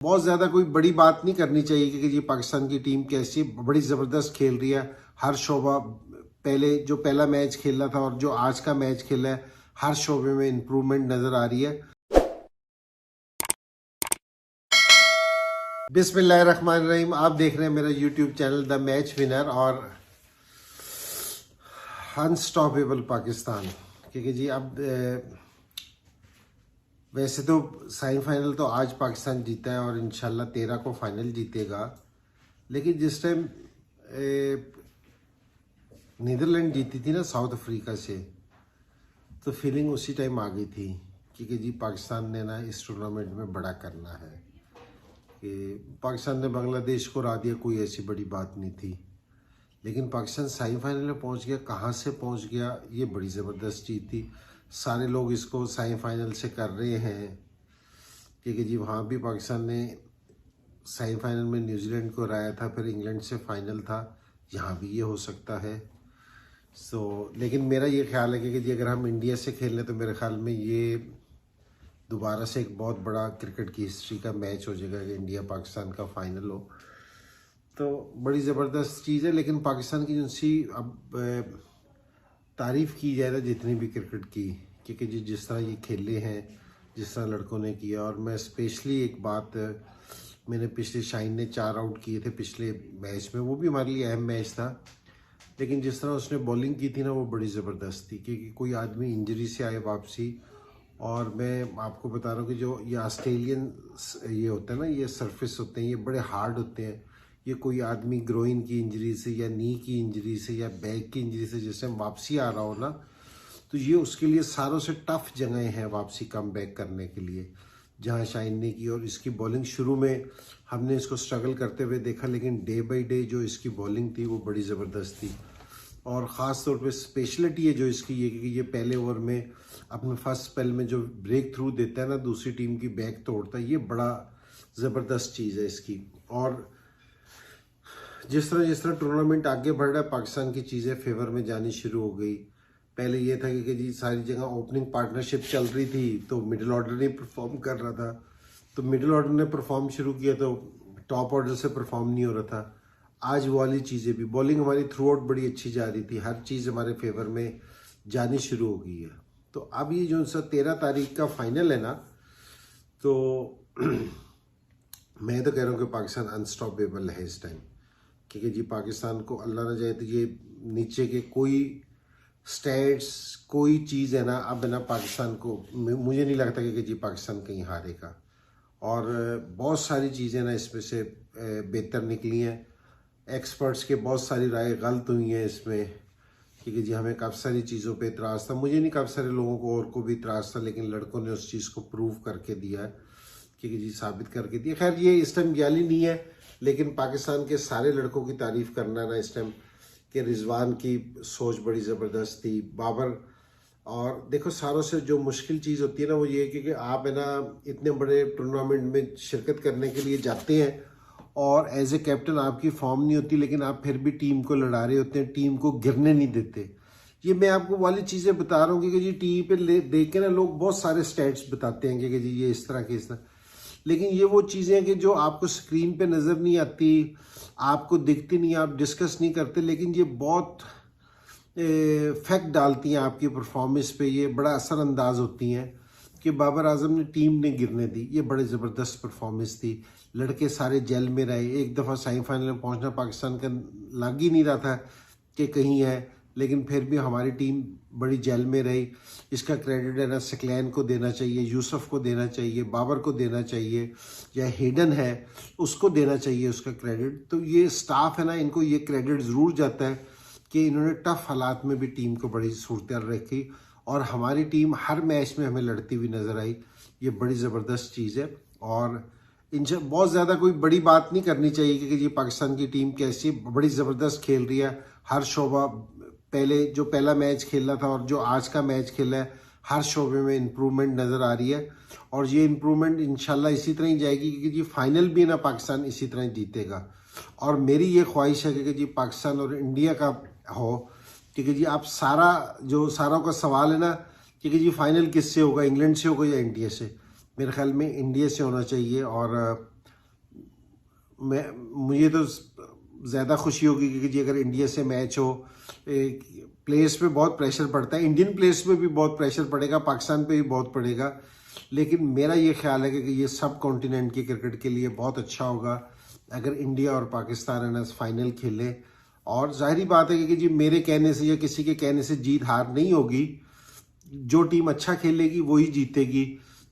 बहुत ज़्यादा कोई बड़ी बात नहीं करनी चाहिए कि जी पाकिस्तान की टीम कैसी बड़ी ज़बरदस्त खेल रही है। हर शोबा पहले जो पहला मैच खेला था और जो आज का मैच खेला है, हर शोबे में इम्प्रूवमेंट नज़र आ रही है। बिस्मिल्लाहिर्रहमानिर्रहीम। आप देख रहे हैं मेरा YouTube channel the match winner और अनस्टॉपेबल पाकिस्तान। क्योंकि जी अब वैसे तो सेमीफाइनल तो आज पाकिस्तान जीता है और इंशाल्लाह 13 को फाइनल जीतेगा। लेकिन जिस टाइम नीदरलैंड जीती थी ना साउथ अफ्रीका से, तो फीलिंग उसी टाइम आ गई थी कि जी पाकिस्तान ने ना इस टूर्नामेंट में बड़ा करना है। कि पाकिस्तान ने बांग्लादेश को हरा दिया, कोई ऐसी बड़ी बात नहीं थी। लेकिन पाकिस्तान सेमीफाइनल में पहुंच गया, कहाँ से पहुंच गया, ये बड़ी ज़बरदस्त चीज़ थी। सारे लोग इसको सेमीफाइनल से कर रहे हैं क्योंकि जी वहाँ भी पाकिस्तान ने सेमीफाइनल में न्यूजीलैंड को हराया था, फिर इंग्लैंड से फाइनल था, यहाँ भी ये हो सकता है। लेकिन मेरा ये ख्याल है कि जी अगर हम इंडिया से खेल लें तो मेरे ख्याल में ये दोबारा से एक बहुत बड़ा क्रिकेट की हिस्ट्री का मैच हो जाएगा कि इंडिया पाकिस्तान का फाइनल हो। तो बड़ी ज़बरदस्त चीज़ है। लेकिन पाकिस्तान की जिनसी अब तारीफ़ की जाए ना जितनी भी क्रिकेट की, क्योंकि जिस तरह ये खेले हैं, जिस तरह लड़कों ने किया। और मैं स्पेशली एक बात, मैंने पिछले शाहीन ने 4 आउट किए थे पिछले मैच में, वो भी हमारे लिए अहम मैच था। लेकिन जिस तरह उसने बॉलिंग की थी ना, वो बड़ी ज़बरदस्त थी क्योंकि कोई आदमी इंजरी से आए वापसी। और मैं आपको बता रहा हूँ कि जो ये ऑस्ट्रेलियन ये होता है ना, ये सरफेस होते हैं, ये बड़े हार्ड होते हैं। ये कोई आदमी ग्रोइन की इंजरी से या नी की इंजरी से या बैक की इंजरी से जैसे वापसी आ रहा हो ना, तो ये उसके लिए सारों से टफ जगह हैं वापसी कम बैक करने के लिए, जहाँ शाइन ने की। और इसकी बॉलिंग शुरू में हमने इसको स्ट्रगल करते हुए देखा, लेकिन डे बाई डे जो इसकी बॉलिंग थी वो बड़ी ज़बरदस्त थी। और ख़ास तौर पे स्पेशलिटी है जो इसकी ये कि ये पहले ओवर में अपने फर्स्ट स्पेल में जो ब्रेक थ्रू देता है ना, दूसरी टीम की बैक तोड़ता है, ये बड़ा ज़बरदस्त चीज़ है इसकी। और जिस तरह टूर्नामेंट आगे बढ़ रहा है, पाकिस्तान की चीज़ें फेवर में जानी शुरू हो गई। पहले ये था कि जी सारी जगह ओपनिंग पार्टनरशिप चल रही थी तो मिडिल ऑर्डर नहीं परफॉर्म कर रहा था, तो मिडिल ऑर्डर ने परफॉर्म शुरू किया तो टॉप ऑर्डर से परफॉर्म नहीं हो रहा था। आज वो वाली चीज़ें भी, बॉलिंग हमारी थ्रू आउट बड़ी अच्छी जा रही थी, हर चीज़ हमारे फेवर में जानी शुरू हो गई है। तो अब ये जो 13 तारीख का फाइनल है ना, तो मैं तो कह रहा हूँ कि पाकिस्तान अनस्टॉपेबल है इस टाइम। क्योंकि जी पाकिस्तान को अल्लाह ना चाहे तो ये नीचे के कोई स्टेट्स कोई चीज़ है ना, अब है ना पाकिस्तान को, मुझे नहीं लगता कि जी पाकिस्तान कहीं हारेगा। और बहुत सारी चीज़ें ना इसमें से बेहतर निकली हैं। एक्सपर्ट्स के बहुत सारी राय गलत हुई हैं इसमें, क्योंकि जी हमें काफ़ी सारी चीज़ों पे इतराज़ था, मुझे नहीं काफ़ी सारे लोगों को और को भी इतराज़ था, लेकिन लड़कों ने उस चीज़ को प्रूव करके दिया है, क्योंकि जी साबित करके दिया। खैर ये इस टाइम ग्याली नहीं है, लेकिन पाकिस्तान के सारे लड़कों की तारीफ़ करना ना इस टाइम कि रिजवान की सोच बड़ी ज़बरदस्त थी, बाबर। और देखो सारों से जो मुश्किल चीज़ होती है ना वो ये है कि आप है ना इतने बड़े टूर्नामेंट में शिरकत करने के लिए जाते हैं और एज ए कैप्टन आपकी फॉर्म नहीं होती, लेकिन आप फिर भी टीम को लड़ा रहे होते हैं, टीम को गिरने नहीं देते। ये मैं आपको वाली चीज़ें बता रहा हूँ कि जी टीवी पे देख के ना लोग बहुत सारे स्टैट्स बताते हैं कि जी ये इस तरह के इस तरह, लेकिन ये वो चीज़ें हैं कि जो आपको स्क्रीन पे नज़र नहीं आती, आपको दिखती नहीं, आप डिस्कस नहीं करते, लेकिन ये बहुत फैक्ट डालती हैं आपकी परफॉर्मेंस पे, ये बड़ा असरअंदाज होती हैं। कि बाबर आजम ने टीम ने गिरने दी, ये बड़ी ज़बरदस्त परफॉर्मेंस थी। लड़के सारे जेल में रहे, एक दफ़ा सेमीफाइनल में पहुंचना पाकिस्तान का लग ही नहीं रहा था कि कहीं है, लेकिन फिर भी हमारी टीम बड़ी जेल में रही। इसका क्रेडिट है ना सकलैन को देना चाहिए, यूसुफ को देना चाहिए, बाबर को देना चाहिए, या हेडन है उसको देना चाहिए उसका क्रेडिट। तो ये स्टाफ है ना, इनको ये क्रेडिट ज़रूर जाता है कि इन्होंने टफ हालात में भी टीम को बड़ी सूरत रखी और हमारी टीम हर मैच में हमें लड़ती हुई नज़र आई। ये बड़ी ज़बरदस्त चीज़ है। और इनसे बहुत ज़्यादा कोई बड़ी बात नहीं करनी चाहिए कि ये पाकिस्तान की टीम कैसी बड़ी ज़बरदस्त खेल रही है। हर शोबा पहले जो पहला मैच खेला था और जो आज का मैच खेला है, हर शोबे में इम्प्रूवमेंट नज़र आ रही है। और ये इम्प्रूवमेंट इंशाल्लाह इसी तरह ही जाएगी क्योंकि जी फाइनल भी ना पाकिस्तान इसी तरह जीतेगा। और मेरी ये ख्वाहिश है कि जी पाकिस्तान और इंडिया का हो, क्योंकि जी आप सारों का सवाल है ना कि जी फाइनल किससे होगा, इंग्लैंड से होगा या इंडिया से। मेरे ख्याल में इंडिया से होना चाहिए। और मुझे तो ज़्यादा खुशी होगी कि जी अगर इंडिया से मैच हो। प्लेयर्स पे बहुत प्रेशर पड़ता है, इंडियन प्लेयर्स पे भी बहुत प्रेशर पड़ेगा, पाकिस्तान पे भी बहुत पड़ेगा, लेकिन मेरा ये ख्याल है कि ये सब कॉन्टिनेंट के क्रिकेट के लिए बहुत अच्छा होगा अगर इंडिया और पाकिस्तान फाइनल खेले। और जाहिर बात है कि जी मेरे कहने से या किसी के कहने से जीत हार नहीं होगी, जो टीम अच्छा खेलेगी वही जीतेगी।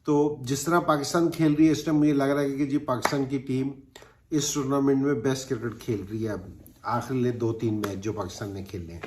तो जिस तरह पाकिस्तान खेल रही है इस टाइम, मुझे लग रहा है कि जी पाकिस्तान की टीम इस टूर्नामेंट में बेस्ट क्रिकेट खेल रही है। अब आखिरी 2-3 मैच जो पाकिस्तान ने खेले हैं।